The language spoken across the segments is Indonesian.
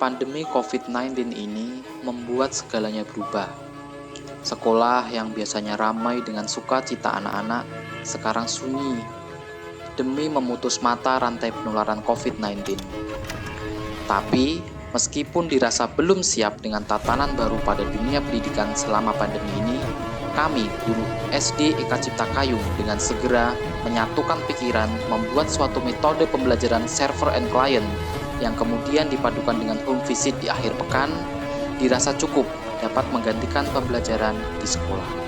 Pandemi COVID-19 ini membuat segalanya berubah. Sekolah yang biasanya ramai dengan sukacita anak-anak sekarang sunyi demi memutus mata rantai penularan COVID-19. Tapi, meskipun dirasa belum siap dengan tatanan baru pada dunia pendidikan selama pandemi ini, kami, guru SD Eka Cipta Kayung, dengan segera menyatukan pikiran membuat suatu metode pembelajaran server and client yang kemudian dipadukan dengan home visit di akhir pekan, dirasa cukup dapat menggantikan pembelajaran di sekolah.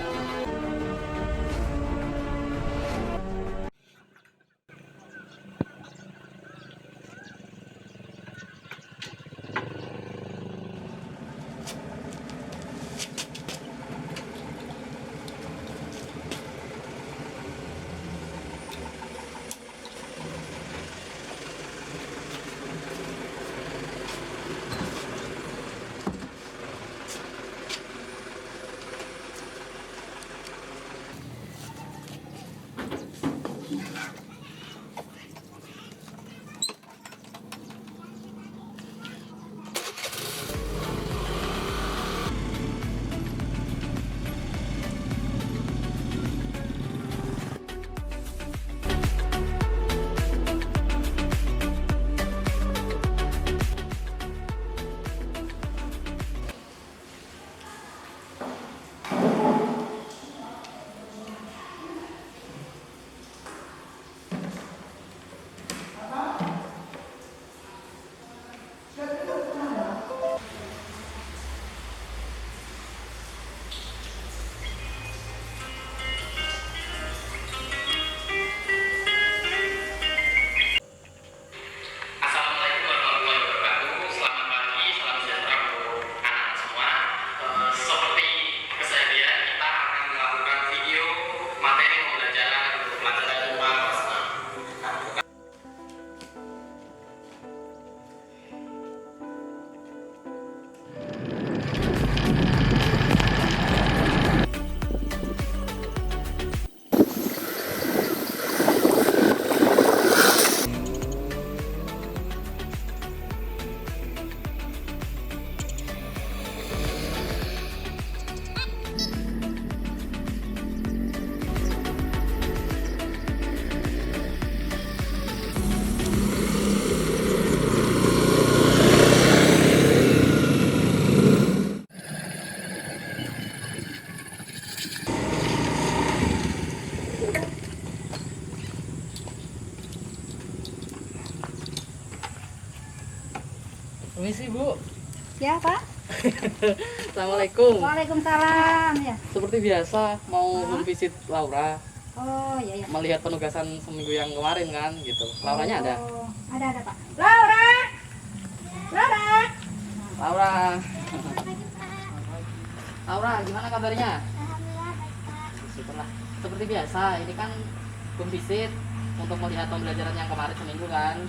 Permisi Bu. Ya Pak. Assalamualaikum. Waalaikumsalam ya. Seperti biasa mau home visit Laura. Oh iya ya. Melihat penugasan seminggu yang kemarin kan gitu. Lauranya ada? Ada Pak. Laura. Laura. Laura. Laura, gimana kabarnya? Syukurlah. Seperti biasa, ini kan home visit untuk melihat pembelajaran yang kemarin seminggu kan.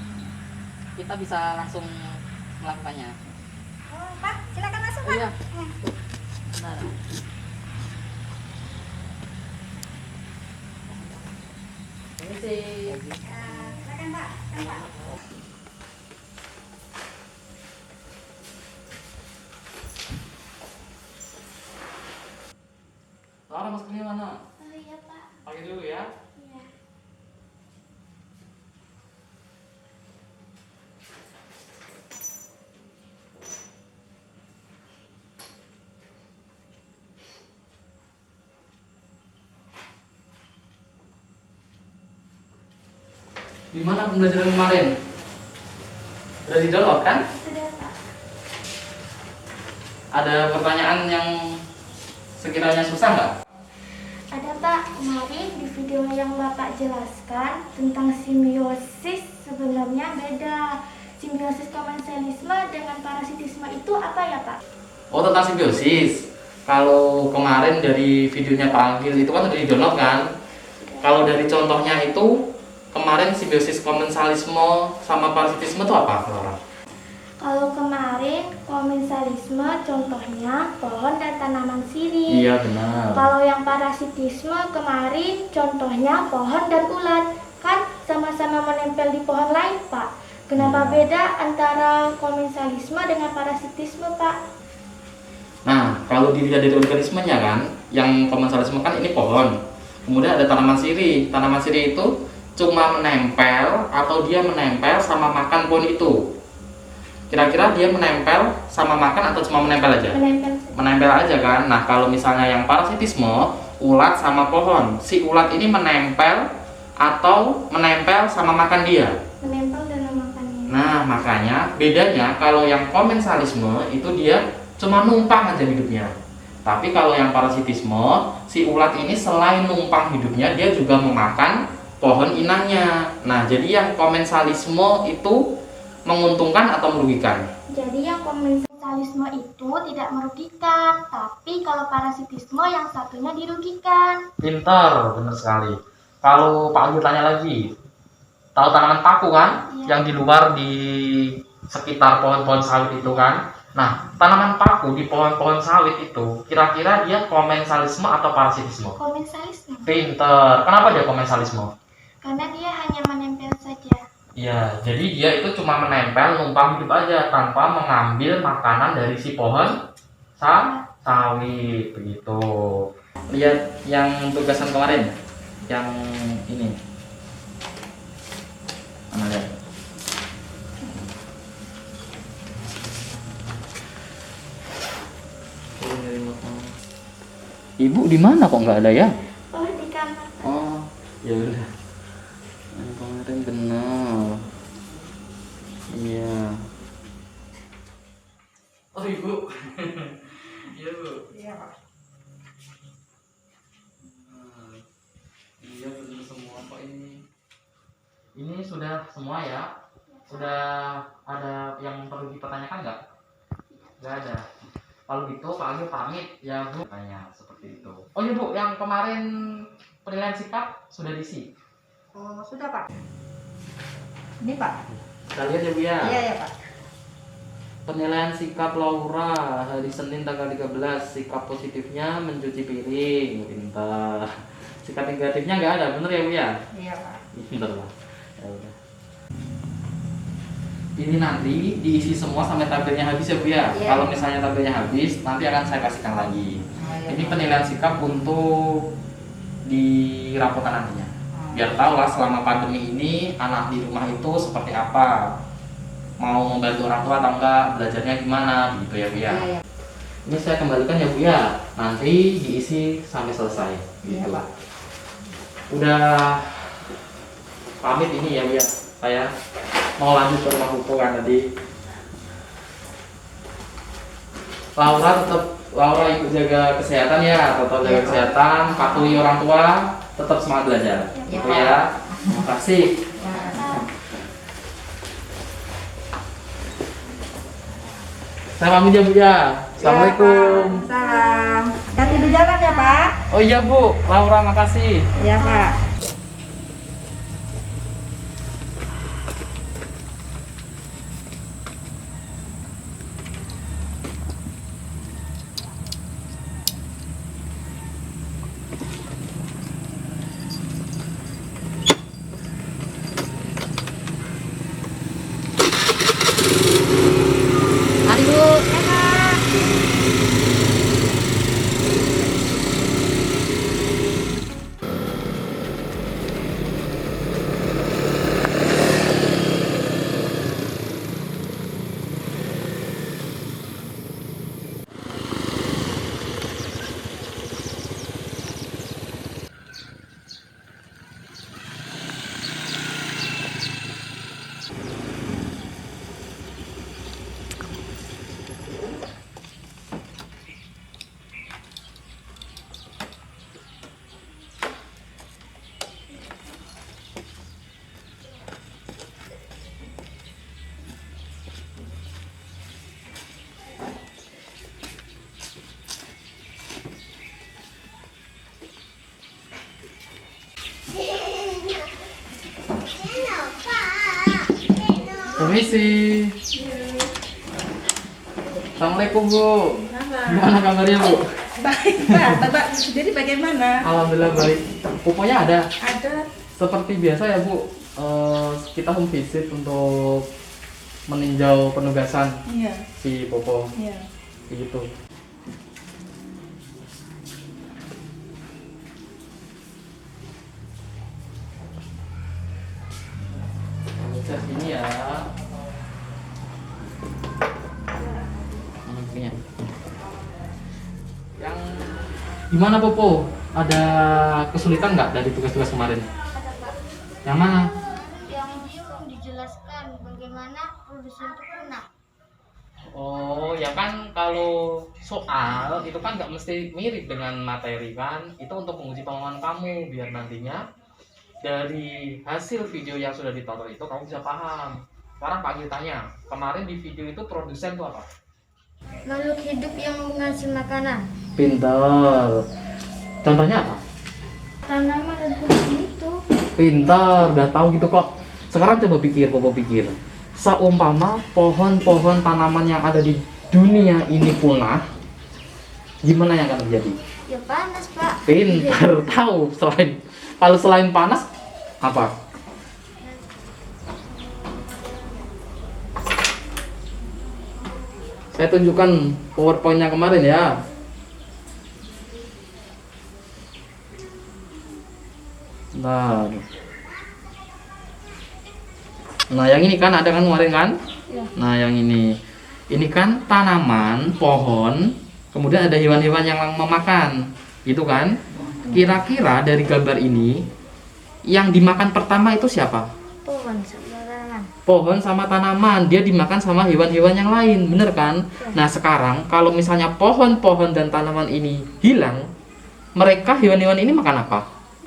Kita bisa langsung melakukannya. Oh, Pak, silakan masuk Pak. Iya. Benar. Permisi. Silakan Pak. Laura maskernya mana? Oh iya Pak. Pakai dulu ya. Iya. Gimana pembelajaran kemarin? Sudah di-download kan? Sudah Pak. Ada pertanyaan yang sekiranya susah nggak? Ada Pak, kemarin di video yang Bapak jelaskan tentang simbiosis sebenarnya beda. Simbiosis komensalisme dengan parasitisme itu apa ya Pak? Oh, tentang simbiosis. Kalau kemarin dari videonya Pak Anggil itu kan udah di-download kan? Kalau dari contohnya itu, kemarin simbiosis komensalisme sama parasitisme itu apa, Laura? Kalau kemarin komensalisme contohnya pohon dan tanaman sirih. Iya, benar. Kalau yang parasitisme kemarin contohnya pohon dan ulat. Kan sama-sama menempel di pohon lain Pak. Kenapa beda antara komensalisme dengan parasitisme, Pak? Nah, kalau dilihat dari organismenya kan, yang komensalisme kan ini pohon. Kemudian ada tanaman sirih. Tanaman sirih itu cuma menempel atau dia menempel sama makan pohon itu. Kira-kira dia menempel sama makan atau cuma menempel aja? Menempel. Menempel aja kan. Nah, kalau misalnya yang parasitisme, ulat sama pohon. Si ulat ini menempel atau menempel sama makan dia. Menempel dalam makannya. Nah, makanya bedanya kalau yang komensalisme itu dia cuma numpang aja hidupnya. Tapi kalau yang parasitisme, si ulat ini selain numpang hidupnya, dia juga memakan pohon inangnya. Nah, jadi yang komensalisme itu menguntungkan atau merugikan? Jadi yang komensalisme itu tidak merugikan, tapi kalau parasitisme yang satunya dirugikan. Pintar, benar sekali. Kalau Pak Agil tanya lagi, tahu tanaman paku kan? Iya. Yang di luar di sekitar pohon-pohon sawit itu kan? Nah, tanaman paku di pohon-pohon sawit itu kira-kira dia komensalisme atau parasitisme? Komensalisme, Pintar. Kenapa dia komensalisme? karena dia hanya menempel saja. Iya, jadi dia itu cuma menempel, numpang hidup aja tanpa mengambil makanan dari si pohon sawit begitu. Lihat yang tugasan kemarin, yang ini. Mana lihat? Ibu di mana kok nggak ada ya? Oh, di kamar. Oh, ya udah. Yang kemarin benar. Iya. Oh, Ibu. Iya, Bu. Iya, Pak. Iya, benar semua kok ini. Ini sudah semua ya? Sudah ada yang perlu dipertanyakan nggak? Nggak ada. Kalau gitu Pak Agil pamit ya, Bu. Tanya seperti itu. Oh iya, Bu, yang kemarin penilaian sikap sudah diisi. Oh, sudah, Pak. Ini, Pak. Kita lihat ya, Bu ya. Iya, ya, Pak. Penilaian sikap Laura hari Senin tanggal 13. Sikap positifnya mencuci piring. Pintar. Sikap negatifnya nggak ada, bener ya, Bu ya? Iya, Pak. Pintar lah. Ya udah. Ini nanti diisi semua sampai tabelnya habis ya, Bu ya. Iya. Kalau misalnya tabelnya habis, nanti akan saya kasihkan lagi. Oh, iya, Ini Pak. penilaian sikap untuk di rapotan nantinya. Biar tahu lah selama pandemi ini anak di rumah itu seperti apa. Mau membantu orang tua atau enggak, belajarnya gimana, gitu ya, Bu ya. Iya, iya. Ini saya kembalikan ya, Bu ya. Nanti diisi sampai selesai. Iya, Gitu. Pak. Udah pamit ini ya, Bu ya. Saya mau lanjut ke rumah Pupu kan tadi. Laura ikut jaga kesehatan ya, tetap jaga Iya, Pak. kesehatan, patuhi orang tua, tetap semangat belajar. Iya, Gitu Pak. ya. Terima kasih. Ya. Saya pamit ya, Bu ya. Assalamualaikum. Ya, Pak. Salam. Hati di jalan ya, Pak. Oh iya, Bu, Laura makasih. Iya, Pak. Mari, Bu. Permisi. Assalamualaikum, Bu. Gimana kabarnya, Bu? Baik, Pak. Bapak sendiri bagaimana? Alhamdulillah baik. Pupuknya ada. Ada. Seperti biasa ya, Bu. kita home visit untuk meninjau penugasan Iya, si Popo iya. gitu. Cek ini ya. Mana bukunya? Yang gimana Popo? Ada kesulitan nggak dari tugas-tugas kemarin? Ada Pak. Yang mana? Yang belum dijelaskan bagaimana produsen itu punah. Oh ya kan, kalau soal itu kan nggak mesti mirip dengan materi kan. Itu untuk menguji pemahaman kamu biar nantinya dari hasil video yang sudah ditonton itu kamu bisa paham. Sekarang Pak Gil tanya, kemarin di video itu produsen itu apa? Makhluk hidup yang menghasilkan makanan. Pintar. Contohnya apa? Tanaman dan tumbuhan itu. Pintar, udah tahu gitu kok. Sekarang coba pikir, Popo pikir. Seumpama pohon-pohon tanaman yang ada di dunia ini punah, gimana yang akan terjadi? Ya panas Pak. Pintar, tahu. Kalau selain panas, apa? Saya tunjukkan PowerPoint-nya kemarin ya. Nah, yang ini kan ada kan kemarin kan? Ya. Nah, yang ini kan tanaman, pohon, kemudian ada hewan-hewan yang memakan, gitu kan? Kira-kira dari gambar ini, yang dimakan pertama itu siapa? Pohon sembarangan. Pohon sama tanaman, dia dimakan sama hewan-hewan yang lain, bener kan? Nah, sekarang kalau misalnya pohon-pohon dan tanaman ini hilang, mereka hewan-hewan ini makan apa?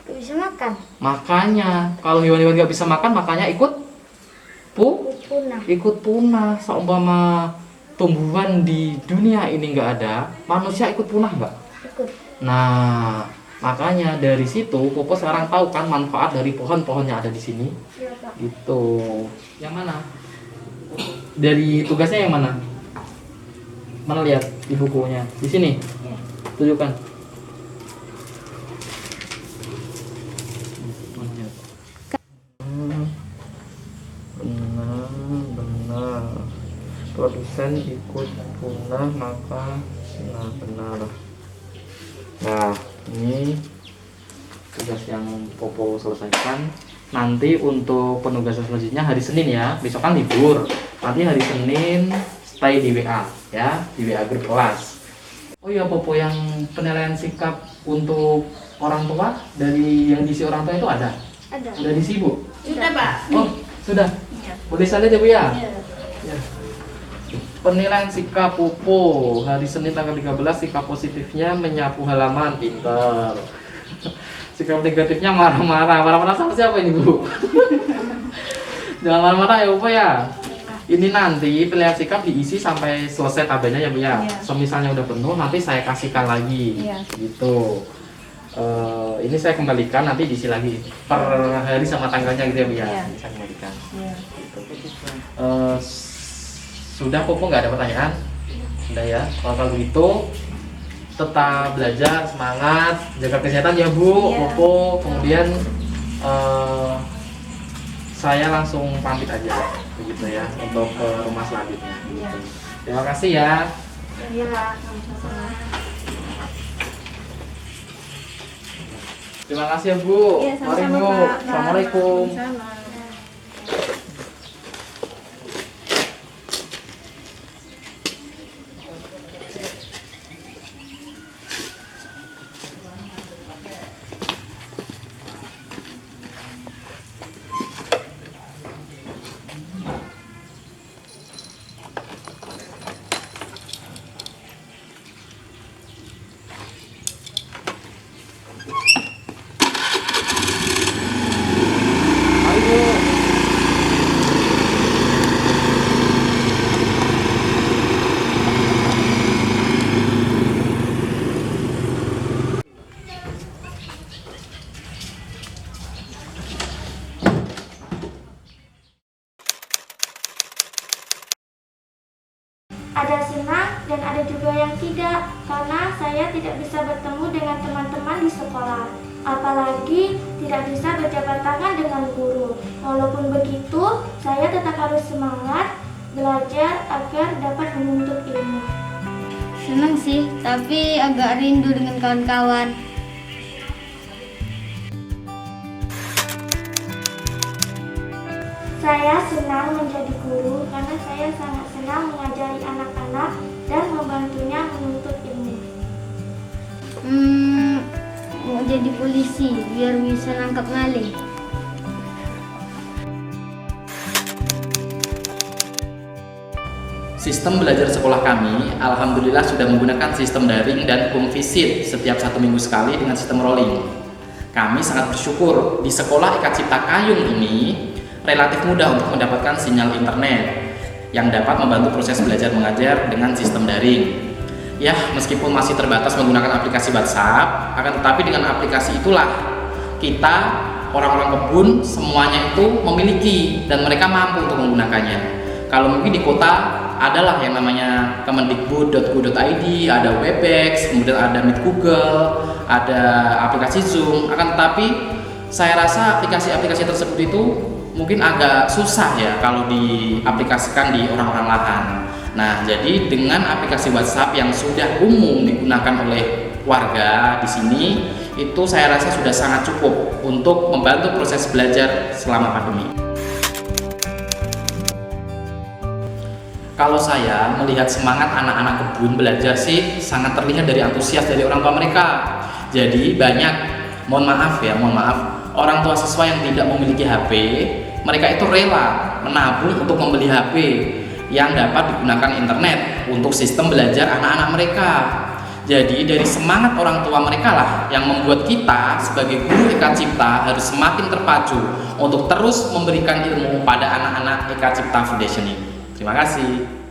Gak bisa makan. Makanya kalau hewan-hewan nggak bisa makan, makanya ikut Punah. punah. Seumpama tumbuhan di dunia ini nggak ada, manusia ikut punah nggak? Ikut. Nah, makanya dari situ Popo sekarang tahu kan manfaat dari pohon-pohon yang ada di sini. Iya Pak. Gitu. Yang mana? Dari tugasnya yang mana? Mana lihat di bukunya? Di sini. Tunjukkan. Benar. Produsen ikut punah maka benar. Nah, ini tugas yang Popo selesaikan. Nanti untuk penugasan selanjutnya hari Senin ya. Besok kan libur. Nanti hari Senin stay di WA ya, di WA grup kelas. Oh iya Popo, yang penilaian sikap untuk orang tua dari yang diisi orang tua itu ada? Ada. Udah diisi Bu? Sudah, Pak. Oh, sudah. Iya. Boleh saya lihat ya Bu ya? Iya. Ya. Penilaian sikap Popo hari Senin tanggal 13, sikap positifnya menyapu halaman, pintar. Sikap negatifnya marah-marah. Marah-marah sama siapa ini Bu? Jangan marah-marah ya Popo ya. Ini nanti penilaian sikap diisi sampai selesai tabelnya ya Bu ya. Iya. Semisalnya udah penuh nanti saya kasihkan lagi. Iya. Gitu. Ini saya kembalikan, nanti diisi lagi per hari sama tanggalnya gitu ya Bu ya. Iya. Saya kembalikan. Iya. Sudah Popo nggak ada pertanyaan? Sudah ya. Kalau gitu tetap belajar, semangat, jaga kesehatan ya Bu, Iya. Popo. Kemudian saya langsung pamit aja begitu ya untuk ke rumah selanjutnya. Iya. Terima kasih ya. Iya. Terima kasih ya Bu. Iya, Mari sama-sama, Bu. Pak. Assalamualaikum. Sama. Mari Bu. Ada senang dan ada juga yang tidak, karena saya tidak bisa bertemu dengan teman-teman di sekolah. Apalagi tidak bisa berjabat tangan dengan guru. Walaupun begitu, saya tetap harus semangat belajar agar dapat menuntut ilmu. Senang sih, tapi agak rindu dengan kawan-kawan. Saya senang menjadi guru karena saya sangat senang mengajari anak-anak dan membantunya menuntut ilmu. Mau jadi polisi biar bisa nangkap maling. Sistem belajar sekolah kami, alhamdulillah sudah menggunakan sistem daring dan home visit setiap 1 minggu sekali dengan sistem rolling. Kami sangat bersyukur di sekolah Eka Cipta Kayung ini relatif mudah untuk mendapatkan sinyal internet yang dapat membantu proses belajar mengajar dengan sistem daring. Ya, meskipun masih terbatas menggunakan aplikasi WhatsApp, akan tetapi dengan aplikasi itulah kita, orang-orang kebun, semuanya itu memiliki dan mereka mampu untuk menggunakannya. Kalau mungkin di kota adalah yang namanya kemendikbud.go.id, ada Webex, kemudian ada Meet Google, ada aplikasi Zoom. Akan tetapi saya rasa aplikasi-aplikasi tersebut itu mungkin agak susah ya kalau diaplikasikan di orang-orang lahan. Nah, jadi dengan aplikasi WhatsApp yang sudah umum digunakan oleh warga di sini, itu saya rasa sudah sangat cukup untuk membantu proses belajar selama pandemi. Kalau saya melihat semangat anak-anak kebun belajar sih sangat terlihat dari antusias dari orang tua mereka. Jadi banyak, mohon maaf, orang tua siswa yang tidak memiliki HP, mereka itu rela menabung untuk membeli HP yang dapat digunakan internet untuk sistem belajar anak-anak mereka. Jadi dari semangat orang tua mereka lah yang membuat kita sebagai guru Eka Cipta harus semakin terpacu untuk terus memberikan ilmu pada anak-anak Eka Cipta Foundation ini. Terima kasih.